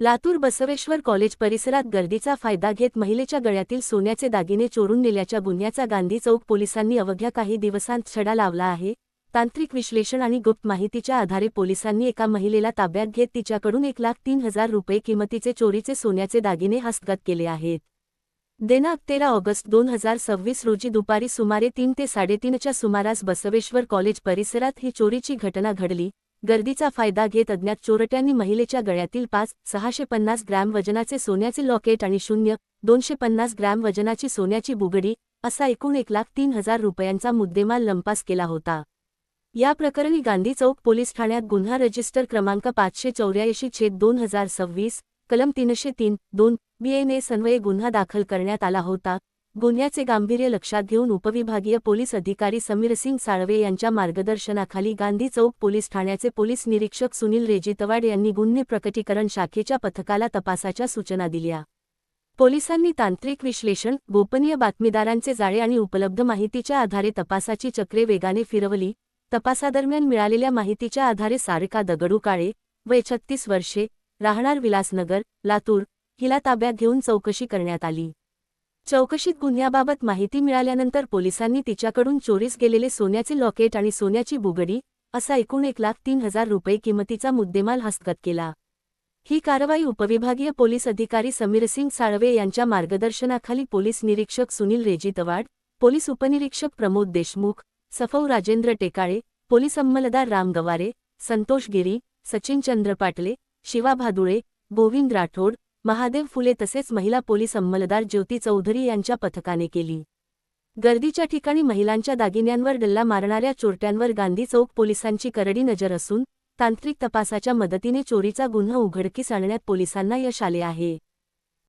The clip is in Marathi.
लातूर बसवेश्वर कॉलेज परिसरात गर्दीचा फायदा घेत महिलेच्या गळ्यातील सोन्याचे दागिने चोरून नेल्याच्या गुन्ह्याचा गांधी चौक पोलिसांनी अवघ्या काही दिवसांत छडा लावला आहे। तांत्रिक विश्लेषण आणि गुप्त माहितीच्या आधारे पोलिसांनी एका महिलेला ताब्यात घेत तिच्याकडून 1,03,000 रुपये किमतीचे चोरीचे सोन्याचे दागिने हस्तगत केले आहेत। दिनांक 13 ऑगस्ट 2026 रोजी दुपारी सुमारे 3 ते 3:30च्या सुमारास बसवेश्वर कॉलेज परिसरात ही चोरीची घटना घडली। गर्दीचा फायदा घेत अज्ञात चोरट्यांनी महिलेच्या गळ्यातील 5,650 ग्रॅम वजनाचे सोन्याचे लॉकेट आणि 0,250 ग्रॅम वजनाची सोन्याची बुगडी असा एकूण 1,03,000 रुपयांचा मुद्देमाल लंपास केला होता। या प्रकरणी गांधी चौक पोलीस ठाण्यात गुन्हा रजिस्टर क्रमांक 584/2026 कलम 303(2) BNS अन्वये गुन्हा दाखल करण्यात आला होता। गुन्ह्याचे गांभीर्य लक्षात घेऊन उपविभागीय पोलीस अधिकारी समीरसिंग साळवे यांच्या मार्गदर्शनाखाली गांधी चौक पोलीस ठाण्याचे पोलीस निरीक्षक सुनील रेजितवाड यांनी गुन्हे प्रकटीकरण शाखेच्या पथकाला तपासाच्या सूचना दिल्या। पोलिसांनी तांत्रिक विश्लेषण, गोपनीय बातमीदारांचे जाळे आणि उपलब्ध माहितीच्या आधारे तपासाची चक्रे वेगाने फिरवली। तपासादरम्यान मिळालेल्या माहितीच्या आधारे सारिका दगडू काळे, वय 36 वर्षे, राहणार विलासनगर, लातूर, हिला ताब्यात घेऊन चौकशी करण्यात आली। चौकशीत गुन्ह्याबाबत माहिती मिळाल्यानंतर पोलिसांनी तिच्याकडून चोरीस गेलेले सोन्याचे लॉकेट आणि सोन्याची बुगडी असा एकूण 1,03,000 रुपये किमतीचा मुद्देमाल हस्तगत केला। ही कारवाई उपविभागीय पोलीस अधिकारी समीरसिंग साळवे यांच्या मार्गदर्शनाखाली पोलीस निरीक्षक सुनील रेजितवाड, पोलीस उपनिरीक्षक प्रमोद देशमुख, सफौ राजेंद्र टेकाळे, पोलीस अंमलदार राम गवारे, संतोष गिरी, सचिन चंद्र पाटले, शिवा भादुळे, गोविंद राठोड, महादेव फुले तसेच महिला पोलीस अंमलदार ज्योती चौधरी यांच्या पथकाने केली। गर्दीच्या ठिकाणी महिलांच्या दागिन्यांवर डल्ला मारणाऱ्या चोरट्यांवर गांधी चौक पोलिसांची करडी नजर असून तांत्रिक तपासाच्या मदतीने चोरीचा गुन्हा उघडकीस आणण्यात पोलिसांना यश आले आहे।